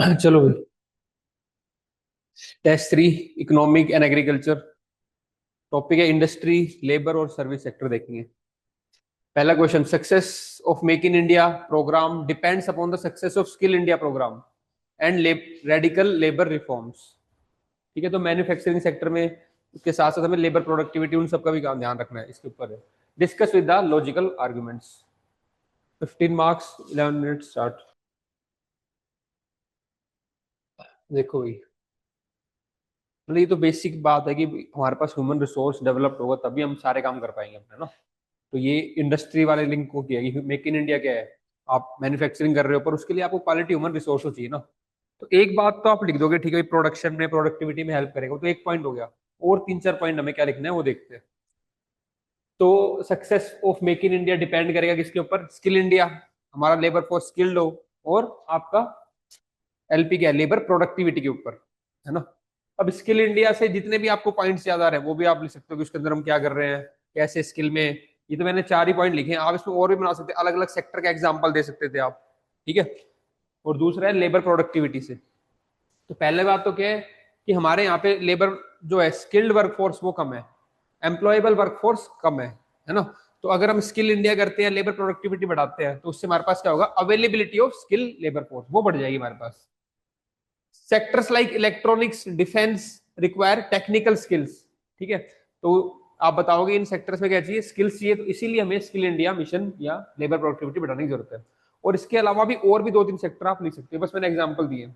चलो भाई। Test 3, economic and agriculture. Topic है इंडस्ट्री, लेबर और सर्विस सेक्टर देखेंगे। पहला question, success of make in India programme depends upon the success of skill India programme and radical labour reforms. ठीक है, तो manufacturing sector में उसके साथ साथ हमें लेबर प्रोडक्टिविटी उन सबका भी ध्यान रखना है, इसके ऊपर है। Discuss with the logical arguments. 15 marks, 11 minute start. देखो भाई, मतलब ये तो बेसिक बात है कि हमारे पास ह्यूमन रिसोर्स डेवलप्ड होगा तभी हम सारे काम कर पाएंगे अपने ना। तो ये इंडस्ट्री वाले लिंक को किया कि मेक इन इंडिया क्या है, आप मैन्युफैक्चरिंग कर रहे हो पर उसके लिए आपको क्वालिटी ह्यूमन रिसोर्स हो चाहिए ना। तो एक बात तो आप लिख दोगे, ठीक है, प्रोडक्शन में प्रोडक्टिविटी में हेल्प करेगा, तो एक पॉइंट हो गया। और तीन चार पॉइंट हमें क्या लिखना है वो देखते हैं। तो success of make in India depend करेगा किसके ऊपर? स्किल इंडिया, हमारा लेबर फोर्स स्किल्ड हो, और आपका एलपी क्या है, लेबर प्रोडक्टिविटी के ऊपर, है ना। अब स्किल इंडिया से जितने भी आपको पॉइंट्स याद आ रहे हैं वो भी आप लिख सकते हो कि उसके अंदर हम क्या कर रहे हैं, कैसे स्किल में। ये तो मैंने चार ही पॉइंट लिखे हैं, आप इसमें और भी बना सकते हैं, अलग अलग सेक्टर का एग्जांपल दे सकते थे आप। ठीक है। और दूसरा है लेबर प्रोडक्टिविटी से। तो पहले बात तो क्या है कि हमारे यहाँ पे लेबर जो है स्किल्ड वर्कफोर्स वो कम है, एम्प्लॉयबल वर्कफोर्स कम है ना। तो अगर हम स्किल इंडिया करते हैं, लेबर प्रोडक्टिविटी बढ़ाते हैं, तो उससे हमारे पास क्या होगा, availability of skill labour force वो बढ़ जाएगी हमारे पास। Sectors like electronics, defence require technical skills. ठीक है। तो आप बताओगे इन सेक्टर्स में क्या चाहिए, स्किल्स चाहिए, तो इसीलिए हमें स्किल इंडिया मिशन या लेबर प्रोडक्टिविटी बढ़ाने की जरूरत है। और इसके अलावा भी और भी दो तीन सेक्टर आप लिख सकते हो, बस मैंने एग्जांपल दिए।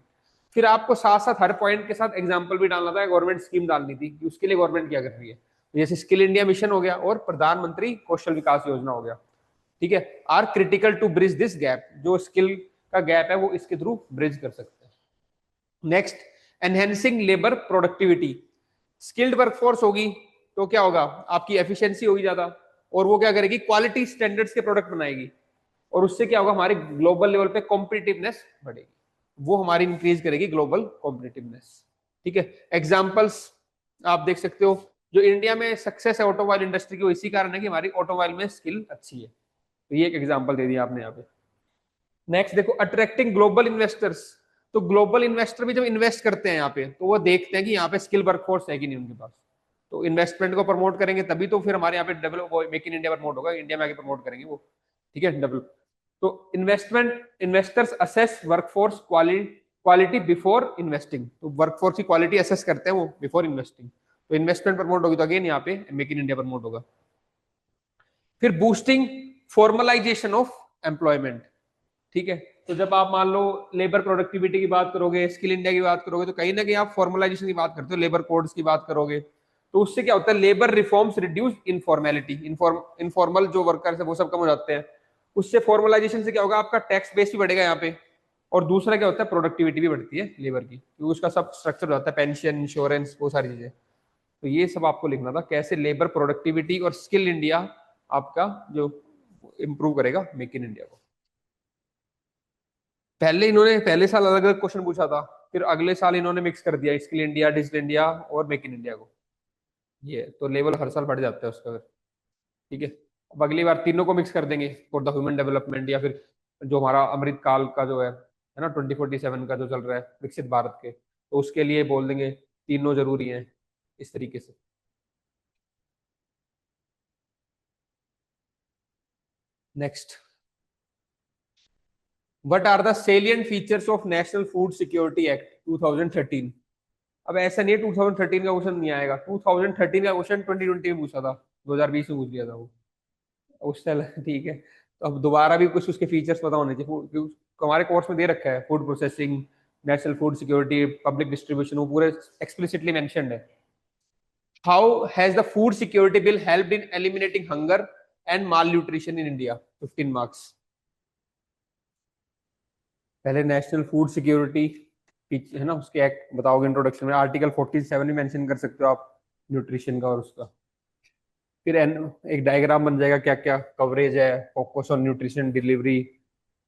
फिर आपको साथ साथ हर पॉइंट के साथ एग्जांपल भी डालना था, गवर्नमेंट स्कीम डालनी थी कि उसके लिए गवर्नमेंट क्या कर रही है। तो जैसे स्किल इंडिया मिशन हो गया और प्रधानमंत्री कौशल विकास योजना हो गया। ठीक है। Are critical to bridge this gap, जो स्किल का गैप है वो इसके थ्रू ब्रिज कर सकते हैं। Next, enhancing labour productivity. Skilled workforce होगी तो क्या होगा, आपकी एफिशिएंसी होगी ज्यादा, और वो क्या करेगी, क्वालिटी स्टैंडर्ड्स के प्रोडक्ट बनाएगी। और उससे क्या होगा, हमारी ग्लोबल लेवल पे कॉम्पिटिटिवनेस बढ़ेगी, वो हमारी इंक्रीज करेगी ग्लोबल कॉम्पिटिटिवनेस। ठीक है। एग्जांपल्स आप देख सकते हो, जो इंडिया में सक्सेस है ऑटोमोबाइल इंडस्ट्री की, वो इसी कारण है कि हमारी ऑटोमोबाइल में स्किल अच्छी है। तो ये एक एग्जांपल दे दिया आपने यहाँ पे। नेक्स्ट देखो, अट्रैक्टिंग ग्लोबल इन्वेस्टर्स। तो ग्लोबल इन्वेस्टर भी जब इन्वेस्ट करते हैं यहाँ पे, तो वो देखते हैं कि यहाँ पे स्किल वर्कफोर्स है कि नहीं उनके पास। तो इन्वेस्टमेंट को प्रमोट करेंगे तभी तो फिर हमारे यहाँ पे develop, make in India promote होगा, इंडिया में आगे प्रमोट करेंगे वो। ठीक है, डेवलप। तो investment, investors assess workforce quality before investing. तो वर्कफोर्स की क्वालिटी असेस करते हैं वो बिफोर इन्वेस्टिंग। तो इन्वेस्टमेंट प्रमोट होगी तो अगेन यहाँ पे मेक इन इंडिया प्रमोट होगा। फिर बूस्टिंग फॉर्मलाइजेशन ऑफ एम्प्लॉयमेंट। ठीक है। तो जब आप मान लो लेबर प्रोडक्टिविटी की बात करोगे, स्किल इंडिया की बात करोगे, तो कहीं ना कहीं आप फॉर्मलाइजेशन की बात करते हो, लेबर कोड्स की बात करोगे। तो उससे क्या होता है, लेबर रिफॉर्म्स रिड्यूस इनफॉर्मेलिटी, इनफॉर्मल जो वर्कर्स है वो सब कम हो जाते हैं। उससे फॉर्मलाइजेशन से क्या होगा, आपका टैक्स बेस भी बढ़ेगा यहाँ पे। और दूसरा क्या होता है, प्रोडक्टिविटी भी बढ़ती है लेबर की, क्योंकि उसका सब स्ट्रक्चर होता है, पेंशन, इंश्योरेंस, वो सारी चीजें। तो ये सब आपको लिखना था, कैसे लेबर प्रोडक्टिविटी और स्किल इंडिया आपका जो इंप्रूव करेगा मेक इन इंडिया को। पहले इन्होंने पहले साल अलग अलग क्वेश्चन पूछा था, फिर अगले साल इन्होंने मिक्स कर दिया, स्किल इंडिया, डिजिटल इंडिया और मेक इन इंडिया को। ये तो लेवल हर साल बढ़ जाता है उसका। ठीक है। अब अगली बार तीनों को मिक्स कर देंगे फॉर द ह्यूमन डेवलपमेंट, या फिर जो हमारा अमृत काल का जो है ना, 2047 का जो चल रहा है विकसित भारत के, तो उसके लिए बोल देंगे तीनों जरूरी हैं, इस तरीके से। Next, what are the salient features of national food security act 2013। अब ऐसा नहीं है 2013 का क्वेश्चन नहीं आएगा, 2013 का क्वेश्चन 2020 में पूछा था, 2020 में पूछ लिया था वो उस साल। ठीक है। तो अब दोबारा भी कुछ उसके फीचर्स पता होने चाहिए, हमारे कोर्स में दे रखा है, food processing, national food security, public distribution, वो पूरे एक्सप्लिसिटली मेंशन्ड है। How has the food security bill helped in eliminating hunger and mall nutrition in India? 15 marks. पहले नेशनल फूड सिक्योरिटी है ना, उसके एक्ट बताओगे इंट्रोडक्शन में, आर्टिकल 47 में मेंशन कर सकते हो आप न्यूट्रिशन का और उसका। फिर एक डायग्राम बन जाएगा, क्या क्या कवरेज है, फोकस ऑन न्यूट्रिशन डिलीवरी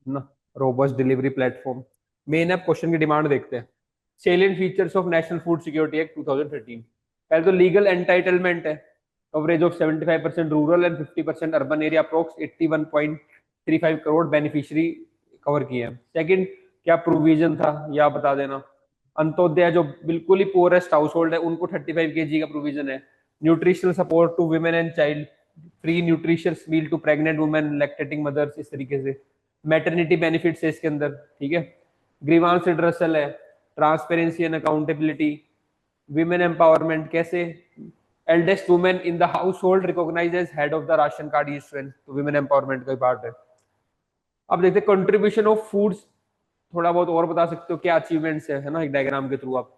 ना, रोबस्ट डिलीवरी प्लेटफॉर्म। मेन अब क्वेश्चन की डिमांड देखते हैं। Salient features of national food security act 2013। पहले तो लीगल एंटाइटलमेंट है, coverage of 75% rural and 50% urban area, approx 81.35 crore beneficiary cover किए हैं। सेकंड, क्या प्रोविजन था या आप बता देना। अंत्योदय जो बिल्कुल ही पोरेस्ट हाउस होल्ड है उनको 35 kg का प्रोविजन है। Nutritional support to women and child, free nutritious meal to pregnant women, lactating mothers, इस तरीके से। मैटरनिटी बेनिफिट्स है इसके अंदर, ठीक है। ग्रीवांस रिड्रेसल है, transparency and accountability, women empowerment कैसे, eldest women in the household recognise as head of the ration card strength, तो विमेन एम्पावरमेंट का पार्ट है। अब देखते हैं कंट्रीब्यूशन ऑफ फूड्स, थोड़ा बहुत और बता सकते हो क्या अचीवमेंट्स है ना, एक डायग्राम के थ्रू आप।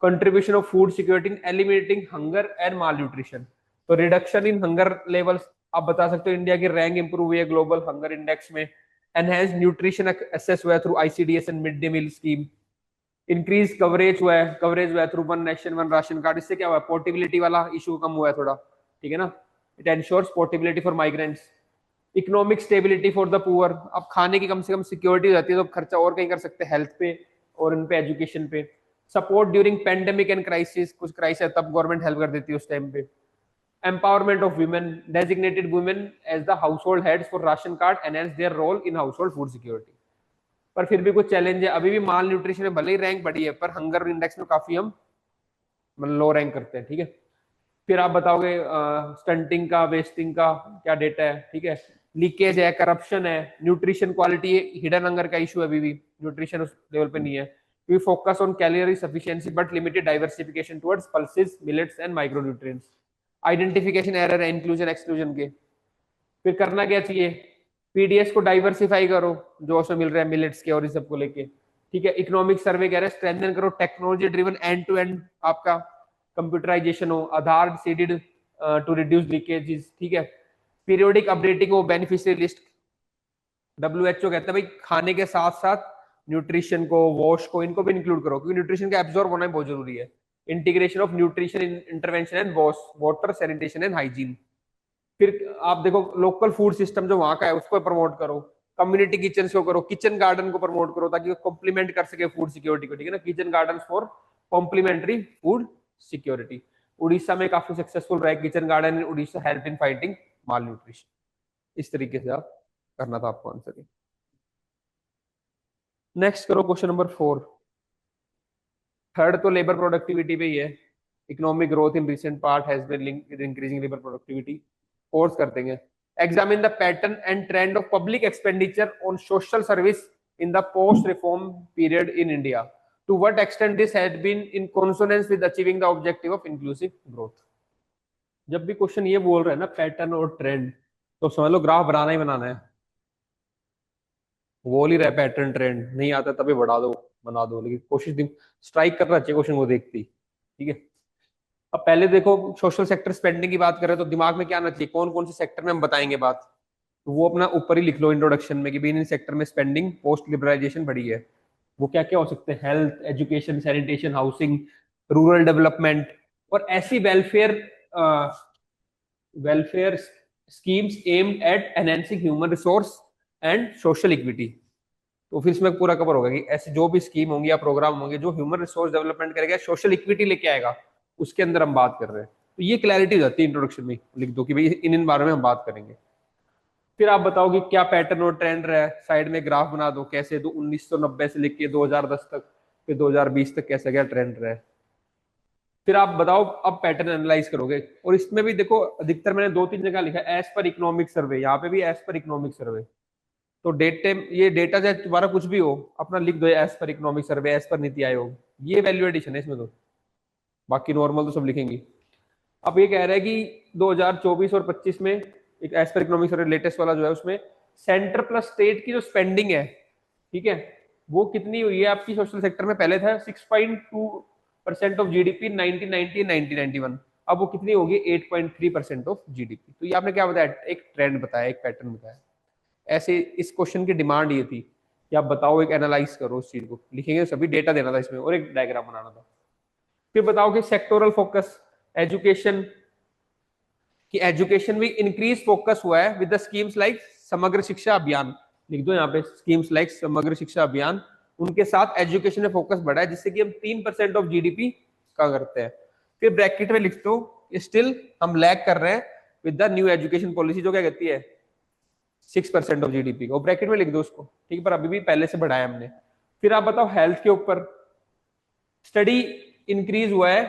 Contribution of food security in eliminating hunger and mall nutrition, तो रिडक्शन इन हंगर लेवल्स आप बता सकते हो, इंडिया की रैंक इंप्रूव हुई है ग्लोबल हंगर इंडेक्स में। एनहेंस न्यूट्रिशन एसेस हुआ है through ICDS and mid day meal scheme. Increase coverage हुआ है through one nation one ration card. इससे क्या हुआ, पोर्टेबिलिटी वाला इशू कम हुआ है थोड़ा, ठीक है ना। It ensures portability for migrants. Economic stability for the poor, अब खाने की कम से कम सिक्योरिटी हो जाती है तो खर्चा और कहीं कर सकते हैं हेल्थ पे और इन पे एजुकेशन पे। Support during pandemic and crisis, कुछ क्राइसिस है तब गवर्नमेंट हेल्प कर देती है उस टाइम पे। Empowerment of women, designated women as the household heads for ration card enhance their role in household food security. पर फिर भी कुछ चैलेंज है, अभी भी माल न्यूट्रिशन में भले ही रैंक बढ़ी है पर हंगर इंडेक्स में काफी हम मतलब लो रैंक करते हैं, ठीक है। फिर आप बताओगे स्टंटिंग का, वेस्टिंग का क्या डेटा है, ठीक है। लीकेज है, करप्शन है, न्यूट्रिशन क्वालिटी, हिडन हंगर का इशू है, अभी भी न्यूट्रिशन उस लेवल पे नहीं है। We focus on calorie sufficiency but limited diversification towards pulses, millets and micronutrients. Identification error है इंक्लूजन एक्सक्लूजन के। फिर करना क्या चाहिए, पीडीएस को डाइवर्सिफाई करो जो उसमें मिल रहा है मिलेट्स के और इस सबको लेके, ठीक है। इकोनॉमिक सर्वे कह रहे हैं स्ट्रेंथन करो technology driven end to end आपका कंप्यूटराइजेशन हो, Aadhaar seeded to reduce leakages, ठीक है। पीरियोडिक अपडेटिंग हो, बेनिफिशियरी लिस्ट। डब्ल्यूएचओ कहता है भाई खाने के साथ साथ न्यूट्रिशन को, वॉश को, इनको भी इंक्लूड करो क्योंकि न्यूट्रिशन का एब्जॉर्ब होना बहुत जरूरी है। Integration of nutrition intervention and wash, water sanitation and hygiene. फिर आप देखो लोकल फूड सिस्टम जो वहां का है उसको प्रमोट करो, कम्युनिटी किचन को करो, किचन गार्डन को प्रमोट करो ताकि वो कॉम्प्लीमेंट कर सके फूड सिक्योरिटी को, ठीक है ना। Kitchen garden for complementary food security. Orissa में काफी सक्सेसफुल रहा है kitchen garden in Orissa, help in fighting malnutrition. इस तरीके से आप करना था आपको आंसर। नेक्स्ट करो क्वेश्चन नंबर 4। थर्ड तो लेबर प्रोडक्टिविटी पे ही है। Economic growth in recent part has been linked with increasing labour productivity. Course कर देंगे। Examine the pattern and trend of public expenditure on social service in the post reform period in India, to what extent this has been in consonance with achieving the objective of inclusive growth. जब भी question ये बोल रहे हैं ना pattern और trend, तो समझ लो ग्राफ बनाना ही बनाना है। बोल ही रहा है पैटर्न ट्रेंड, नहीं आता तभी बढ़ा दो बना दो, लेकिन कोशिश स्ट्राइक करना चाहिए क्वेश्चन को देखती, ठीक है। अब पहले देखो सोशल सेक्टर स्पेंडिंग की बात कर रहे हैं तो दिमाग में क्या आना चाहिए, कौन कौन से सेक्टर में हम बताएंगे बात, तो वो अपना ऊपर ही लिख लो इंट्रोडक्शन में कि इन सेक्टर में स्पेंडिंग पोस्ट लिबरलाइजेशन बढ़ी है। वो क्या क्या हो सकते हैं, health, education, sanitation, housing, rural development, और ऐसी welfare welfare schemes aimed at enhancing human resource and social equity. तो फिर इसमें पूरा कवर होगा कि ऐसे जो भी स्कीम होंगी या प्रोग्राम होंगे जो ह्यूमन रिसोर्स डेवलपमेंट करेगा, सोशल इक्विटी लेके आएगा, उसके अंदर हम बात कर रहे हैं। तो ये क्लैरिटी हो जाती है इंट्रोडक्शन में, लिख दो कि भाई इन बारे में हम बात करेंगे। फिर आप बताओ कि क्या पैटर्न और ट्रेंड रहा है, साइड में ग्राफ बना दो कैसे, तो 1990 से लेके 2010 तक, फिर 2020 तक कैसा क्या ट्रेंड रहा है। फिर आप बताओ अब पैटर्न एनालाइज करोगे, और इसमें भी देखो अधिकतर मैंने 2-3 जगह लिखा है एज पर इकोनॉमिक सर्वे, यहाँ पे भी एज पर इकोनॉमिक सर्वे। तो डेटे, ये डेटा चाहे तुम्हारा कुछ भी हो अपना लिख दो as per economic survey, as per NITI Aayog, ये वैल्यू एडिशन है इसमें, तो बाकी नॉर्मल तो सब लिखेंगे। अब ये कह रहा है कि 2024 और 25 में एक as per economic survey latest वाला जो है उसमें सेंटर प्लस स्टेट की जो स्पेंडिंग है, ठीक है, वो कितनी हुई है आपकी सोशल सेक्टर में। पहले था 6.2% ऑफ जीडीपी 1990-1991, अब वो कितनी होगी 8.3% ऑफ जीडीपी। तो ये आपने क्या बताया, एक ट्रेंड बताया, एक पैटर्न बताया। ऐसे इस क्वेश्चन की डिमांड ये थी कि आप बताओ, एक एनालाइज करो उस चीज को, लिखेंगे सभी, डेटा देना था इसमें और एक डायग्राम बनाना था। फिर बताओ कि सेक्टोरल फोकस एजुकेशन, कि एजुकेशन में इंक्रीज फोकस हुआ है विद द स्कीम्स लाइक समग्र शिक्षा अभियान, लिख दो यहाँ पे स्कीम्स लाइक समग्र शिक्षा अभियान, उनके साथ एजुकेशन में फोकस बढ़ा है जिससे कि हम 3% ऑफ जीडीपी का करते हैं। फिर ब्रैकेट में लिख दो स्टिल हम लैग कर रहे हैं with the new education policy जो क्या कहती है 6% ऑफ जीडीपी को, ब्रैकेट में लिख दो उसको, ठीक है, पर अभी भी पहले से बढ़ाया हमने। फिर आप बताओ हेल्थ के ऊपर स्टडी इंक्रीज हुआ है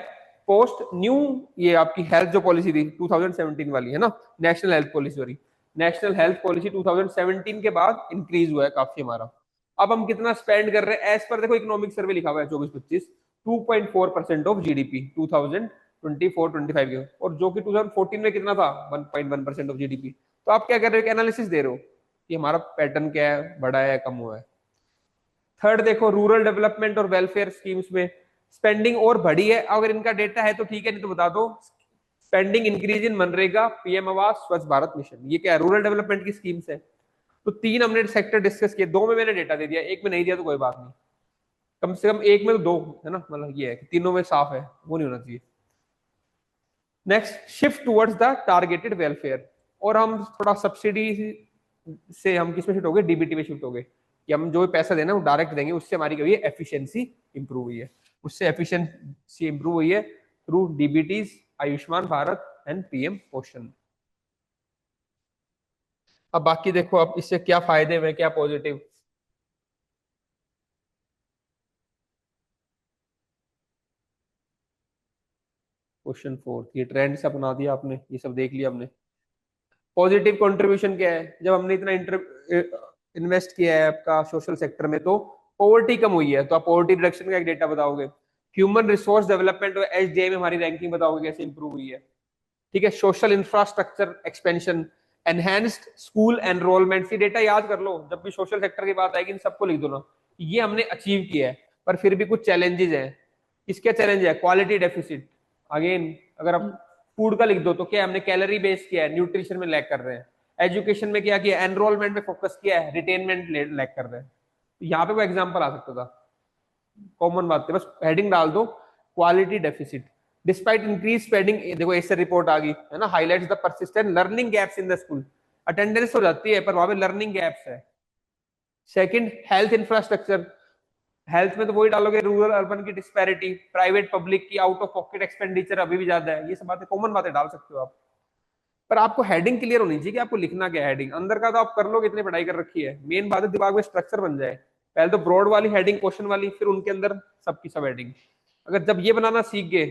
पोस्ट न्यू, ये आपकी हेल्थ जो पॉलिसी थी 2017 वाली है ना, national health policy, sorry national health policy 2017 के बाद इंक्रीज हुआ है काफी हमारा। अब हम कितना स्पेंड कर रहे हैं एज पर देखो इकोनॉमिक सर्वे लिखा हुआ है 24-25, 2.4% ऑफ जीडीपी 2024-25 के, और जो कि 2014 में कितना था 1.1% ऑफ जीडीपी। तो आप क्या कर रहे हो, एनालिसिस दे रहे हो कि हमारा पैटर्न क्या है, बढ़ा है कम हुआ है। थर्ड देखो रूरल डेवलपमेंट और वेलफेयर स्कीम्स में स्पेंडिंग और बढ़ी है, अगर इनका डेटा है तो ठीक है, नहीं तो बता दो। Spending increase in MNREGA, PM आवास, स्वच्छ भारत मिशन, ये क्या है, रूरल डेवलपमेंट की स्कीम्स है। तो तीन हमने सेक्टर डिस्कस किए, दो में मैंने डेटा दे दिया, एक में नहीं दिया तो कोई बात नहीं, कम से कम एक में तो दो है ना, मतलब ये है कि तीनों में साफ है, वो नहीं होना चाहिए। Next shift towards the targeted welfare, और हम थोड़ा सब्सिडी से हम किस में शिफ्ट हो गए, डीबीटी में शिफ्ट हो गए, कि हम जो पैसा देना वो डायरेक्ट देंगे, उससे हमारी क्या हुई है, एफिशिएंसी इंप्रूव हुई है, उससे एफिशिएंसी इंप्रूव हुई है through DBTs, Ayushman Bharat and PM Poshan. अब बाकी देखो अब इससे क्या फायदे हुए, क्या पॉजिटिव। क्वेश्चन फोर्थ, ये ट्रेंड से अपना दिया आपने, ये सब देख लिया हमने। पॉजिटिव कंट्रीब्यूशन क्या है, जब हमने इतना इन्वेस्ट किया है आपका सोशल सेक्टर में, तो पॉवर्टी कम हुई है, तो आप पॉवर्टी रिडक्शन का एक डेटा बताओगे। ह्यूमन रिसोर्स डेवलपमेंट और एसडीआई में हमारी रैंकिंग बताओगे कैसे इंप्रूव हुई है। ठीक है, social infrastructure expansion, enhanced school enrolment, ये डेटा याद कर लो, जब भी सोशल सेक्टर की बात आएगी इन सबको लिख दो ना, ये हमने अचीव किया है। पर फिर भी कुछ चैलेंजेस हैं। किसके चैलेंज है, क्वालिटी डेफिसिट, अगेन अगर आप फूड का लिख दो तो क्या है, हमने कैलोरी बेस किया है, न्यूट्रिशन में लैग कर रहे हैं। एजुकेशन में क्या किया, एनरोलमेंट में फोकस किया है, रिटेनमेंट लैग कर रहे हैं। तो यहाँ पे वो एग्जाम्पल आ सकता था, कॉमन बात है, बस हेडिंग डाल दो quality deficit despite increase spending. देखो ऐसे रिपोर्ट आ गई है ना, highlights the persistent learning gaps in the school, attendance हो जाती है पर वहां पे लर्निंग गैप्स है। सेकंड हेल्थ इंफ्रास्ट्रक्चर, हेल्थ में तो वही डालोगे, रूरल अर्बन की डिस्पैरिटी, प्राइवेट पब्लिक की आउट ऑफ पॉकेट एक्सपेंडिचर अभी भी ज्यादा है, ये सब बातें कॉमन बातें डाल सकते हो आप। पर आपको हेडिंग क्लियर होनी चाहिए कि आपको लिखना क्या है, हेडिंग अंदर का तो आप कर लो, कितनी पढ़ाई कर रखी है, मेन बात है दिमाग में स्ट्रक्चर बन जाए। पहले तो ब्रॉड वाली हेडिंग, क्वेश्चन वाली, फिर उनके अंदर सबकी सब हेडिंग। अगर जब ये बनाना सीख गए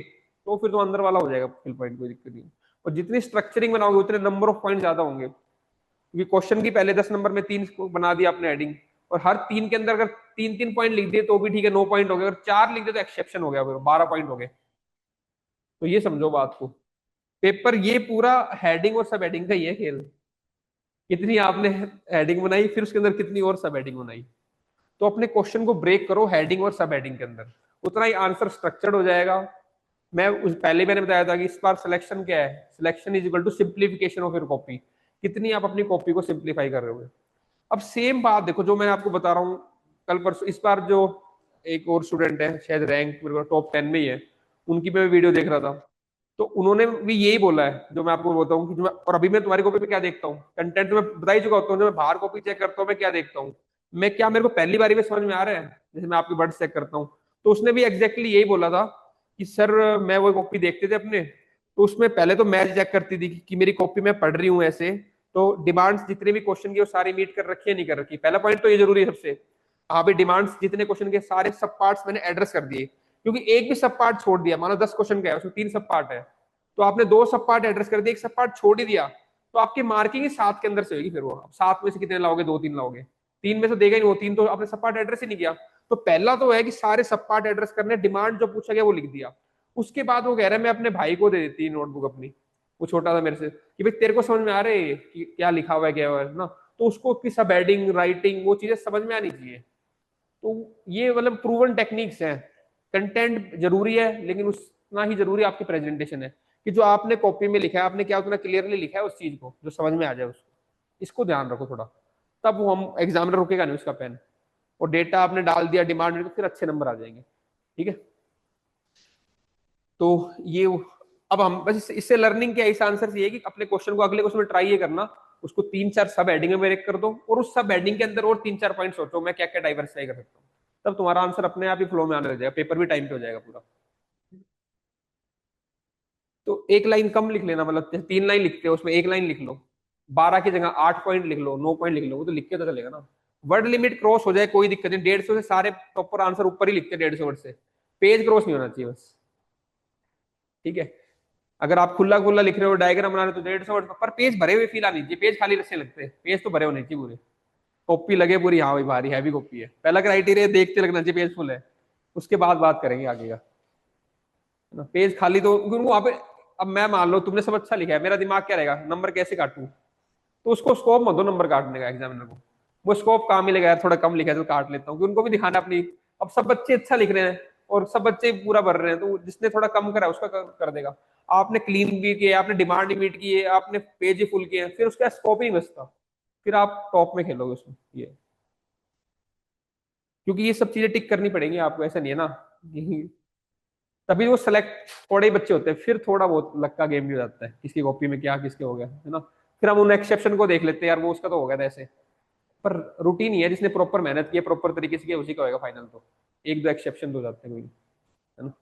तो फिर तो अंदर वाला हो जाएगा फिल पॉइंट, कोई दिक्कत नहीं। और जितनी स्ट्रक्चरिंग बनाओगे उतने नंबर ऑफ पॉइंट ज्यादा होंगे, क्योंकि क्वेश्चन की पहले 10 नंबर में 3 बना दिया आपने हेडिंग, और हर 3 के अंदर अगर 3-3 पॉइंट लिख दिए तो भी ठीक है, 9 पॉइंट हो गए, अगर 4 लिख दिए तो एक्सेप्शन हो गया, 12 पॉइंट हो गए। तो ये समझो बात को, पेपर ये पूरा हेडिंग और सब हेडिंग का ही है खेल। कितनी आपने हेडिंग बनाई, फिर उसके अंदर कितनी और सब हेडिंग बनाई, तो अपने क्वेश्चन को ब्रेक करो हेडिंग और सब हेडिंग के अंदर, उतना ही आंसर स्ट्रक्चर्ड हो जाएगा। पहले मैंने बताया था कि इस बार सिलेक्शन क्या है, selection is equal to simplification of your copy, कितनी आप अपनी कॉपी को सिंप्लीफाई कर रहे हो। अब सेम बात देखो जो मैं आपको बता रहा हूँ, कल परसों इस बार जो एक और स्टूडेंट है, शायद रैंक मेरे को टॉप 10 में ही है, उनकी मैं वीडियो देख रहा था, तो उन्होंने भी यही बोला है जो मैं आपको बोलता हूँ कि जो मैं, और अभी मैं तुम्हारी कॉपी पे क्या देखता हूँ, कंटेंट तो मैं बता ही चुका होता हूँ, जो मैं बाहर कॉपी चेक करता हूँ मैं क्या देखता हूँ, मैं क्या मेरे को पहली बारी में समझ में आ रहा है, जैसे मैं आपके वर्ड चेक करता हूँ। तो उसने भी एग्जैक्टली यही बोला था कि सर मैं वो कॉपी देखते थे अपने, तो उसमें पहले तो मैं चेक करती थी कि मेरी कॉपी में पढ़ रही हूँ ऐसे, तो डिमांड्स जितने भी क्वेश्चन की वो सारी मीट कर रखी है नहीं कर रखी, पहला पॉइंट तो ये जरूरी है सबसे। हाँ भाई डिमांड्स जितने क्वेश्चन के सारे सब पार्ट्स मैंने एड्रेस कर दिए, क्योंकि एक भी सब पार्ट छोड़ दिया, मानो 10 क्वेश्चन का है उसमें 3 सब पार्ट है, तो आपने 2 सब पार्ट एड्रेस कर दिया, एक सब पार्ट छोड़ ही दिया, तो आपकी मार्किंग ही 7 के अंदर से होगी। फिर वो 7 में से कितने लाओगे, 2-3 लाओगे, 3 में से देगा ही नहीं वो, 3 तो आपने सब पार्ट एड्रेस ही नहीं किया। तो पहला तो है कि सारे सब पार्ट एड्रेस करने, डिमांड जो पूछा गया वो लिख दिया। उसके बाद वो कह रहा है मैं अपने भाई को दे देती है नोटबुक अपनी, वो छोटा था मेरे से, कि भाई तेरे को समझ में आ रहा है कि क्या लिखा हुआ है क्या हुआ है ना, तो उसको की सब हेडिंग राइटिंग वो चीजें समझ में आनी चाहिए। तो ये मतलब प्रूवन टेक्निक्स हैं। कंटेंट जरूरी है लेकिन उतना ही जरूरी आपकी प्रेजेंटेशन है, कि जो आपने कॉपी में लिखा है आपने क्या उतना क्लियरली लिखा है उस चीज को जो समझ में आ जाए उसको, इसको ध्यान रखो थोड़ा, तब वो हम एग्जामिनर रुकेगा नहीं उसका पेन। और डेटा आपने डाल दिया डिमांड तो फिर अच्छे नंबर आ जाएंगे। ठीक है, तो ये अब हम बस इससे लर्निंग क्या है, इस आंसर से ये कि अपने क्वेश्चन को अगले क्वेश्चन में ट्राई ये करना, उसको 3-4 सब हेडिंग में ब्रेक कर दो, और उस सब हेडिंग के अंदर और 3-4 पॉइंट सोचो मैं क्या क्या डाइवर्सिफाई कर सकता हूँ, तब तुम्हारा आंसर अपने आप ही फ्लो में आने लग जाएगा, पेपर भी टाइम पे हो जाएगा पूरा। तो एक लाइन कम लिख लेना, मतलब 3 लाइन लिखते हो उसमें एक लाइन लिख लो, 12 की जगह 8 पॉइंट लिख लो, 9 पॉइंट लिख लो, वो तो लिख के तो चलेगा ना। वर्ड लिमिट क्रॉस हो जाए कोई दिक्कत नहीं, 150 से सारे प्रॉपर आंसर ऊपर ही लिखते हैं 150 वर्ड से, पेज क्रॉस नहीं होना चाहिए बस। ठीक है, अगर आप खुला खुला लिख रहे हो, डायग्राम बना रहे हो तो 150 वर्ड पर पेज भरे हुए फील आनी चाहिए, पेज खाली रस्से लगते हैं, पेज तो भरे होने चाहिए पूरे, कॉपी लगे पूरी, हाँ भाई भारी हैवी कॉपी है, पहला क्राइटेरिया देखते लगना चाहिए पेज फुल है, उसके बाद बात करेंगे आगे का, है ना। पेज खाली तो क्योंकि वहां पे, अब मैं मान लो तुमने सब अच्छा लिखा है, मेरा दिमाग क्या रहेगा, नंबर कैसे काटूं, तो उसको स्कोप मत दो नंबर काटने का एग्जामिनर को, वो स्कोप काम ही लगा यार, थोड़ा कम लिखा है तो काट लेता हूँ, उनको भी दिखाना अपनी, अब सब बच्चे अच्छा लिख रहे हैं और सब बच्चे पूरा भर रहे हैं, तो जिसने थोड़ा कम करा उसका कर देगा। आपने क्लीन भी किया, आपने डिमांड मीट की है, आपने पेज ही फुल किए हैं, फिर उसका स्कोप ही नहीं बचता, फिर आप टॉप में खेलोगे उसमें ये, क्योंकि ये सब चीजें टिक करनी पड़ेंगी आपको, ऐसा नहीं है ना तभी वो सेलेक्ट थोड़े ही बच्चे होते हैं, फिर थोड़ा बहुत लक का गेम भी हो जाता है, किसकी कॉपी में क्या किसके हो गया, है ना। फिर हम उन एक्सेप्शन को देख लेते हैं, यार वो उसका तो हो गया था ऐसे, पर रूटीन ही है, जिसने प्रॉपर मेहनत की है, प्रॉपर तरीके से किया, उसी का होगा फाइनल, तो एक दो एक्सेप्शन तो हो जाते हैं कोई, है ना।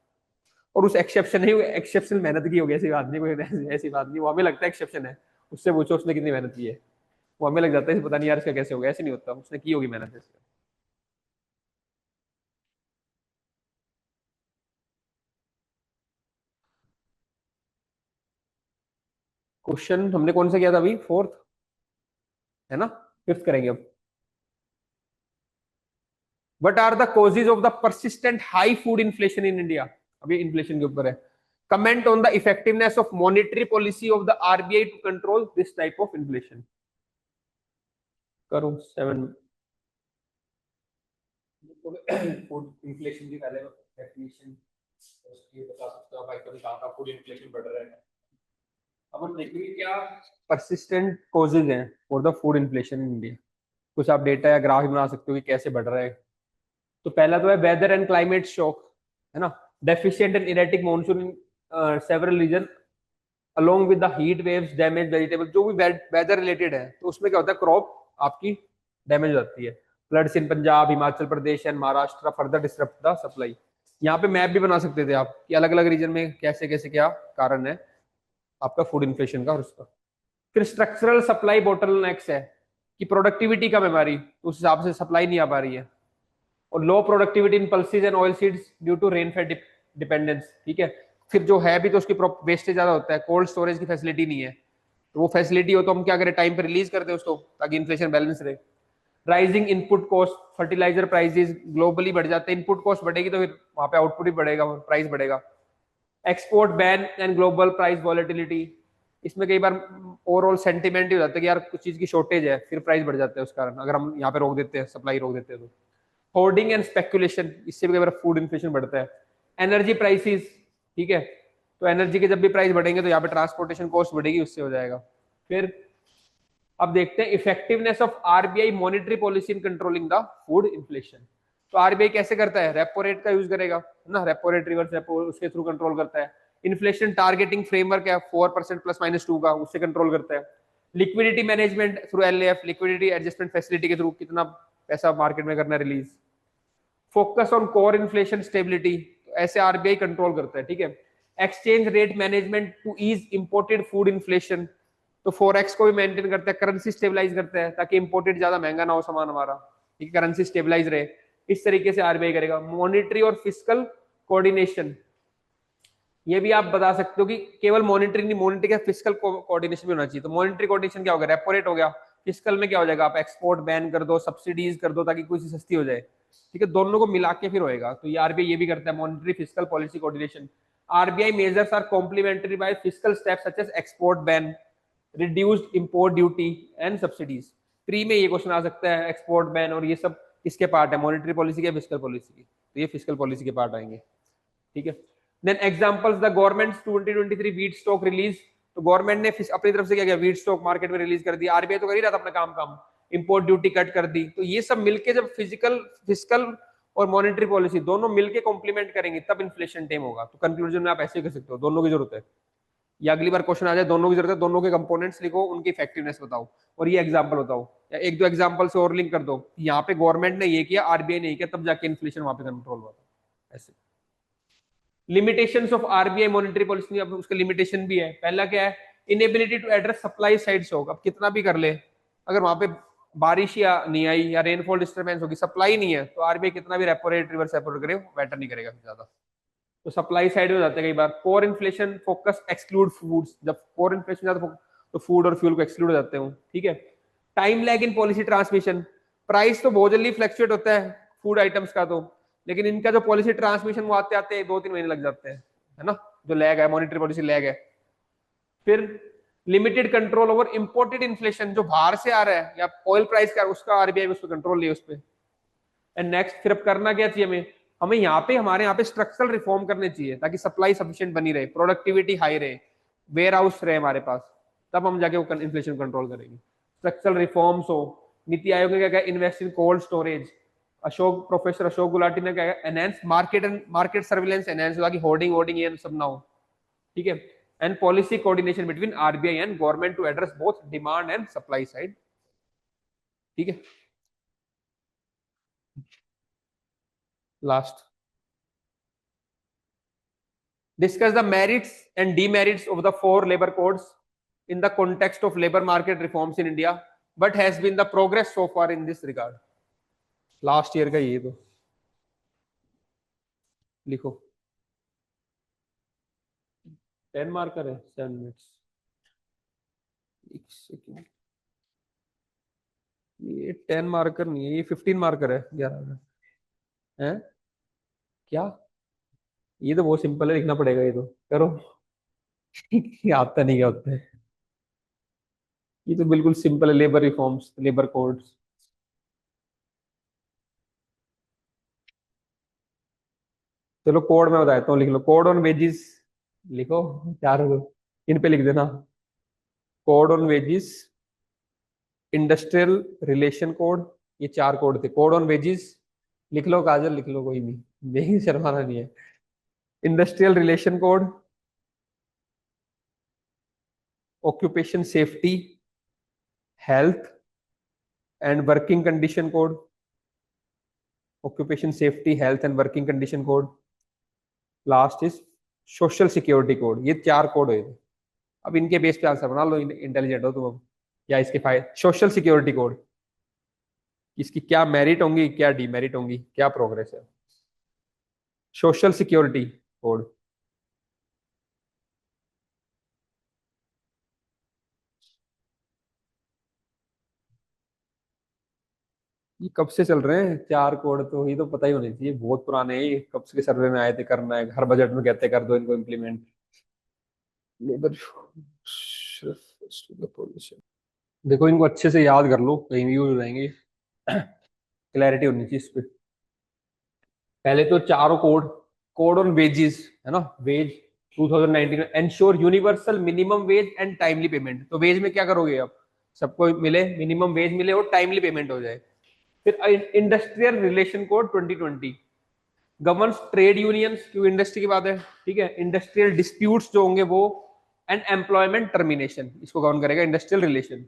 और उस एक्सेप्शन ही एक्सेप्शनल मेहनत की होगी, ऐसी बात नहीं, कोई ऐसी बात नहीं, वो हमें लगता है एक्सेप्शन है, उससे पूछो उसने कितनी मेहनत की है, वो हमें लग जाता है पता नहीं यार इसका कैसे हो गया, ऐसे नहीं होता, उसने की होगी मेहनत इसका। क्वेश्चन हमने कौन सा किया था अभी, फोर्थ है ना, फिफ्थ करेंगे अब। What are the causes of the persistent high food inflation in India, अभी इन्फ्लेशन के ऊपर है। Comment on the effectiveness of monetary policy of the RBI to control this type of inflation. करो 7। Food inflation की पहले definition उसकी बता सकते हो भाई, कभी कहाँ का फूड इन्फ्लेशन बढ़ रहा है, अब हम देखेंगे क्या परसिस्टेंट कॉजेज हैं for the food inflation in India. कुछ आप डेटा या ग्राफ बना सकते हो कि कैसे बढ़ रहा है। तो पहला तो है वेदर एंड क्लाइमेट शॉक, है ना, deficient and erratic monsoon in several region along with the heat waves damage vegetable, जो भी वेदर रिलेटेड है तो उसमें क्या होता है, क्रॉप आपकी डैमेज हो जाती है। Floods in Punjab, Himachal Pradesh and Maharashtra further disrupt the supply. यहाँ पे मैप भी बना सकते थे आप कि अलग अलग रीजन में कैसे कैसे क्या कारण है आपका फूड इन्फ्लेशन का और उसका। फिर स्ट्रक्चरल सप्लाई बोटलनेक्स है कि प्रोडक्टिविटी कम है हमारी, तो उस हिसाब से सप्लाई नहीं आ पा रही है। और low productivity in pulses and oilseeds due to rainfed dependence, ठीक है। फिर जो है भी तो उसकी वेस्टेज ज्यादा होता है, कोल्ड स्टोरेज की फैसिलिटी नहीं है, तो वो फैसिलिटी हो तो हम क्या करें, टाइम पे रिलीज कर दें उसको ताकि इन्फ्लेशन बैलेंस रहे। Rising input cost, fertiliser prices globally बढ़ जाते हैं, इनपुट कॉस्ट बढ़ेगी तो फिर वहां पे आउटपुट भी बढ़ेगा, प्राइस बढ़ेगा। Export ban and global price volatility, इसमें कई बार ओवरऑल सेंटिमेंट ही हो जाता है कि यार कुछ चीज की शॉर्टेज है, फिर प्राइस बढ़ जाता है उस कारण, अगर हम यहाँ पे रोक देते हैं, सप्लाई रोक देते हैं तो। होर्डिंग एंड स्पेकुलेशन, इससे भी कई बार फूड इन्फ्लेशन बढ़ता है। एनर्जी प्राइसेस, ठीक है, तो एनर्जी के जब भी प्राइस बढ़ेंगे तो यहाँ पे ट्रांसपोर्टेशन कॉस्ट बढ़ेगी, उससे हो जाएगा। फिर अब देखते हैं effectiveness of RBI monetary policy in controlling the food inflation. तो आरबीआई कैसे करता है, रेपो रेट का यूज करेगा ना, रेपो रेट रिवर्स रेपो, उसके थ्रू कंट्रोल करता है। इन्फ्लेशन टारगेटिंग फ्रेमवर्क है 4% +-2 का, उससे कंट्रोल करता है। Liquidity management through LF, liquidity adjustment facility के थ्रू कितना पैसा मार्केट में करना है release. Focus on core inflation stability, ऐसे आरबीआई कंट्रोल करता है, ठीक है। Exchange rate management to ease imported food inflation, तो फॉरेक्स को भी मेंटेन करता है, करेंसी स्टेबलाइज करता है ताकि इंपोर्टेड ज्यादा महंगा ना हो सामान हमारा, ठीक है, करेंसी स्टेबलाइज रहे, इस तरीके से आरबीआई करेगा। मॉनिटरी और फिजिकल कोऑर्डिनेशन, ये भी आप बता सकते हो कि केवल मॉनिटरी नहीं, मॉनिटरी का फिजिकल कोऑर्डिनेशन भी होना चाहिए। तो मॉनिटरी कोऑर्डिनेशन क्या होगा, रेपो रेट हो गया, फिजिकल में क्या हो जाएगा, आप एक्सपोर्ट बैन कर दो, सब्सिडीज कर दो ताकि कोई चीज सस्ती हो जाए, ठीक है, दोनों को मिला के फिर होएगा। तो ये आरबीआई ये भी करता है, monetary physical policy coordination. RBI measures are complementary by physical steps such as export ban, reduced import duty and subsidies. Pre में ये क्वेश्चन आ सकता है, एक्सपोर्ट बैन और ये सब किसके पार्ट है, मॉनिटरी पॉलिसी के, फिजिकल पॉलिसी की, तो ये फिजिकल पॉलिसी के पार्ट आएंगे, ठीक है। Then examples, the government 2023 wheat stock release, तो गवर्नमेंट ने अपनी तरफ से क्या किया, वीट स्टॉक मार्केट में रिलीज कर दिया, आरबीआई तो कर ही रहा था अपना काम काम, इंपोर्ट ड्यूटी कट कर दी। तो ये सब मिलके जब फिजिकल फिजिकल और मॉनेटरी पॉलिसी दोनों मिलके कॉम्प्लीमेंट करेंगे तब इन्फ्लेशन टेम होगा। तो कंक्लूजन में आप ऐसे कर सकते हो, दोनों की जरूरत है, या अगली बार क्वेश्चन आ जाए दोनों की जरूरत है, दोनों के कंपोनेंट्स लिखो, उनकी इफेक्टिवनेस बताओ और ये एग्जांपल बताओ, या एक दो एग्जांपल से और लिंक कर दो, यहाँ पे गवर्नमेंट ने ये किया, आरबीआई ने किया, तब जाके इन्फ्लेशन वहां पे कंट्रोल हुआ था, ऐसे। Limitations of RBI monetary policy, अब उसका लिमिटेशन भी है। पहला क्या है, inability to address supply side shock, अब कितना भी कर ले, अगर वहां पे बारिश या नहीं आई या रेनफॉल डिस्टर्बेंस होगी, सप्लाई नहीं है, तो आरबीआई कितना भी repo rate reverse repo rate करे मैटर नहीं करेगा ज्यादा। तो सप्लाई साइड हो जाता है कई बार। Core inflation focus exclude foods, जब कोर इन्फ्लेशन ज्यादा तो फूड और फ्यूल को एक्सक्लूड हो जाते हो, ठीक है। Time lag in policy transmission, price तो बहुत जल्दी फ्लक्चुएट होता है फूड आइटम्स का तो, लेकिन इनका जो पॉलिसी ट्रांसमिशन वो आते आते 2-3 महीने लग जाते हैं, है ना, जो लैग है, मॉनिटरी पॉलिसी लैग है। फिर limited control over imported inflation, जो बाहर से आ रहा है या ऑयल प्राइस का, उसका आरबीआई उस पर कंट्रोल लिया उस पर। एंड नेक्स्ट फिर अब करना क्या चाहिए हमें, हमें यहाँ पे हमारे यहाँ पे स्ट्रक्चरल रिफॉर्म करने चाहिए ताकि सप्लाई सफिशिएंट बनी रहे, प्रोडक्टिविटी हाई रहे, वेयर हाउस रहे हमारे पास, तब हम जाके वो इन्फ्लेशन कंट्रोल करेंगे। स्ट्रक्चरल रिफॉर्म्स हो, नीति आयोग ने क्या कहा, invest in cold storage. Professor Ashok Gulati ने क्या कहा, enhance market and market surveillance enhance, ताकि होर्डिंग वोर्डिंग ये सब ना हो, ठीक है। And policy coordination between RBI and government to address both demand and supply side, ठीक है। Last, discuss the merits and demerits of the 4 labor codes in the context of labor market reforms in India. What has been the progress so far in this regard? Last year का ये तो लिखो। 10 marker है, 7 minutes, एक second. ये 10 marker नहीं है, ये 15 मार्कर है, 11 है क्या? ये तो बहुत सिंपल है, लिखना पड़ेगा ये तो, करो। ये आता नहीं क्या होता है, ये तो बिल्कुल सिंपल है, लेबर रिफॉर्म्स, लेबर कोड्स। चलो कोड में बताता हूँ, लिख लो, कोड ऑन वेजिस, लिखो, चार इन पे लिख देना। Code on wages, industrial relation code, ये 4 कोड थे। कोड ऑन वेजिस लिख लो, काजल लिख लो, कोई नहीं, नहीं शर्माना नहीं है। Industrial relation code, occupation safety health and working condition code, occupation safety health and working condition code. Last is social security code. ये 4 कोड है। अब इनके बेस पे आंसर बना लो, इंटेलिजेंट हो तुम अब, या इसके फायदे। सोशल सिक्योरिटी कोड, इसकी क्या मेरिट होंगी, क्या डीमेरिट होंगी, क्या प्रोग्रेस है। सोशल सिक्योरिटी कोड, ये कब से चल रहे हैं 4 कोड, तो ये तो पता ही होने चाहिए, बहुत पुराने हैं ये, कब से सर्वे में आए थे, करना है हर बजट में कहते हैं कर दो इनको इम्प्लीमेंट। लेबर, देखो इनको अच्छे से याद कर लो, कहीं भी यूज हो जाएंगे, क्लैरिटी होनी चाहिए इस पे। पहले तो चारों कोड, कोड ऑन वेजेस है ना, वेज 2019 में, ensure universal minimum wage and timely payment. तो वेज में क्या करोगे आप, सबको मिले, मिनिमम वेज मिले और टाइमली पेमेंट हो जाए। फिर industrial relation code 2020 governs trade unions, क्यों इंडस्ट्री की बात है, ठीक है। इंडस्ट्रियल डिस्प्यूट्स जो होंगे वो, एंड एम्प्लॉयमेंट टर्मिनेशन, इसको गवर्न करेगा industrial relation.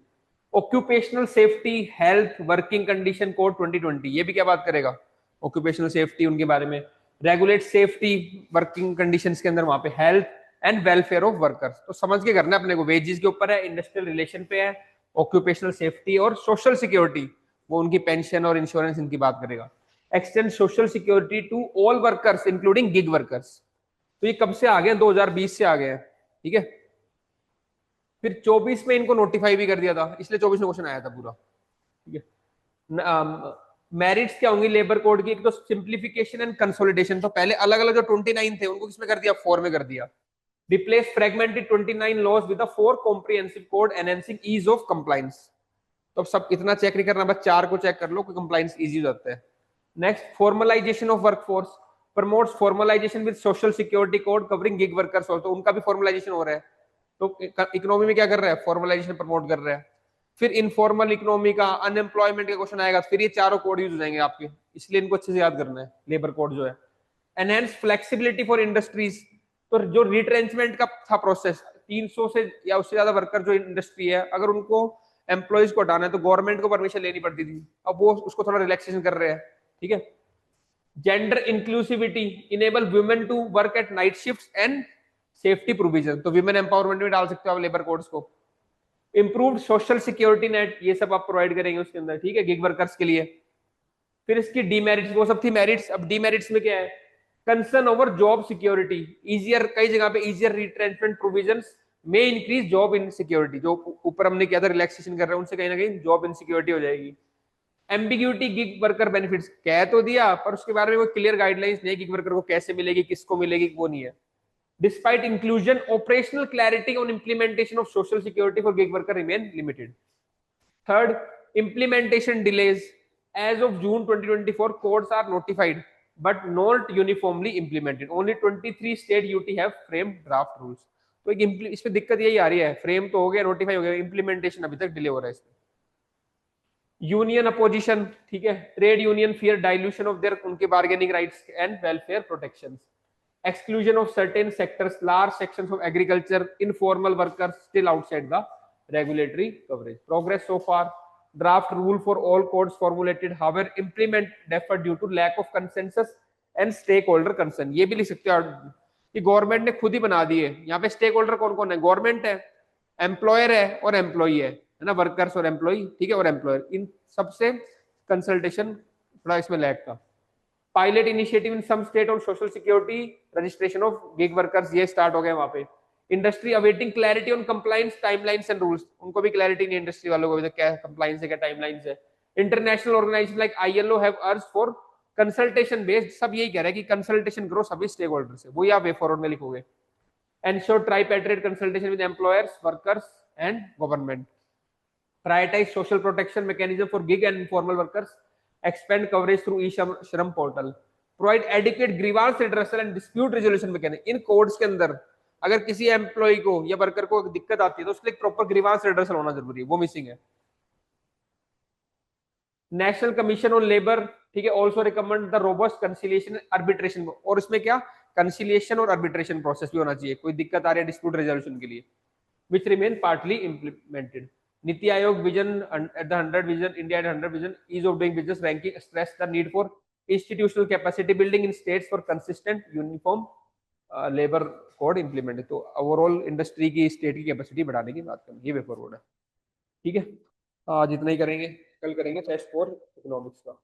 Occupational safety health working condition code 2020, ये भी क्या बात करेगा, ऑक्यूपेशनल सेफ्टी उनके बारे में। रेगुलेट सेफ्टी वर्किंग कंडीशंस के अंदर वहां पे health and welfare of workers. तो समझ के करना है अपने को, वेजेस के ऊपर है, इंडस्ट्रियल रिलेशन पे है, ऑक्यूपेशनल सेफ्टी और सोशल सिक्योरिटी, वो उनकी पेंशन और इंश्योरेंस इनकी बात करेगा। Extend social security to all workers including gig workers. तो ये कब से आ गए, 2020 से आ गए हैं, ठीक है। फिर 24 में इनको नोटिफाई भी कर दिया था, इसलिए 24 में क्वेश्चन आया था पूरा, ठीक है। मेरिट्स क्या होंगी लेबर कोड की, एक तो सिंप्लीफिकेशन एंड कंसोलिडेशन। तो पहले अलग अलग जो 29 थे उनको किसमें कर दिया, 4 में कर दिया। Replace fragmented 29 laws with 4 comprehensive code enhancing ease of compliance. तो सब इतना चेक नहीं करना, बस 4 को चेक कर लो कि कंप्लायंस इजी हो जाता है। Next, formalisation of workforce, promotes formalisation with social security code covering gig workers, तो उनका भी फॉर्मलाइजेशन हो रहा है। तो इकोनॉमी में क्या कर रहा है, फॉर्मलाइजेशन प्रमोट कर रहा है। फिर इनफॉर्मल इकोनॉमी का, अनएम्प्लॉयमेंट का क्वेश्चन आएगा, फिर ये चारों कोड यूज हो जाएंगे आपके, इसलिए इनको अच्छे से याद करना है, लेबर कोड जो है। एनहेंस फ्लेक्सिबिलिटी फॉर इंडस्ट्रीज, तो जो रिट्रेंचमेंट का था प्रोसेस, 300 से या उससे ज्यादा वर्कर जो इंडस्ट्री है, अगर उनको एम्प्लॉयज को हटाना है तो गवर्नमेंट को परमिशन लेनी पड़ती थी, अब वो उसको थोड़ा रिलैक्सेशन कर रहे हैं, ठीक है। Gender inclusivity, enable women to work at night shifts and safety provision, तो विमेन एम्पावरमेंट में डाल सकते हो आप लेबर कोड्स को। इम्प्रूव्ड सोशल सिक्योरिटी नेट, ये सब आप प्रोवाइड करेंगे उसके अंदर, ठीक है, गिग वर्कर्स के लिए। फिर इसकी डीमेरिट्स, वो सब थी मेरिट्स, अब डीमेरिट्स में क्या है, concern over job security, easier, कई जगह पे इजियर रिट्रेंचमेंट प्रोविजंस में इंक्रीज जॉब इनसिक्योरिटी, जो ऊपर हमने किया था रिलैक्सेशन कर रहे हैं उनसे कहीं ना कहीं जॉब इनसिक्योरिटी हो जाएगी। एम्बिग्यूटी गिग वर्कर बेनिफिट्स कह तो दिया, पर उसके बारे में कोई क्लियर गाइडलाइंस नहीं, गिग वर्कर को कैसे मिलेगी, किसको मिलेगी, वो नहीं है। Despite inclusion, operational clarity on implementation of social security for gig worker remain limited. Third, implementation delays. As of June 2024, codes are notified but not uniformly implemented. Only 23 state UT have framed draft rules. तो एक इस पे दिक्कत यही आ रही है, frame तो हो गया, नोटिफाई हो गया, इम्प्लीमेंटेशन अभी तक डिले हो रहा है इसमें। यूनियन अपोजिशन, ठीक है, trade union fear dilution of their उनके bargaining rights and welfare protections, exclusion of certain sectors, large sections of agriculture, informal workers still outside the regulatory coverage. Progress so far, draft rule for all codes formulated, however implement defer due to lack of consensus and stakeholder concern. ये भी लिख सकते हो कि government ने खुद ही बना दिए, यहाँ पे स्टेक होल्डर कौन कौन है, गवर्नमेंट है, एम्प्लॉयर है और एम्प्लॉई है ना, वर्कर्स और एम्प्लॉई, ठीक है, और एम्प्लॉयर, इन सबसे कंसल्टेशन थोड़ा इसमें लैग था। Pilot initiative in some state on social security registration of gig workers, ये स्टार्ट हो गए वहां पे। Industry awaiting clarity on compliance timelines and rules, उनको भी क्लैरिटी नहीं इंडस्ट्री वालों को अभी तक, क्या कंप्लायंस है क्या टाइमलाइंस है। International organisation like ILO have urge for consultation based, सब यही कह रहा है कि कंसल्टेशन करो सभी स्टेक होल्डर से, वो आप वे फॉरवर्ड में लिखोगे। Ensure tripartite consultation with employers, workers and government. prioritize social protection mechanism for gig and informal workers, expand coverage through e-shram portal, provide adequate grievance redressal and dispute resolution mechanism। In codes के अंदर अगर किसी employ को या worker को दिक्कत आती है तो उसके लिए प्रॉपर ग्रीवांस रिड्रेसल होना जरूरी है, वो मिसिंग है। नेशनल कमीशन ऑन लेबर, ठीक है, also recommend the robust conciliation arbitration, और इसमें क्या कंसिलिएशन और आर्बिट्रेशन प्रोसेस भी होना चाहिए, कोई दिक्कत आ रही है डिस्प्यूट रेजोल्यूशन के लिए, which remain partly implemented. Niti Aayog vision at the 100 vision, India at 100 vision, ease of doing business ranking stress the need for institutional capacity building in states for consistent uniform labor code implemented। तो overall industry की state की capacity बढ़ाने की बात करेंगे, ये way forward है, ठीक है। आज इतना ही करेंगे, कल करेंगे टेस्ट फॉर इकोनॉमिक्स का।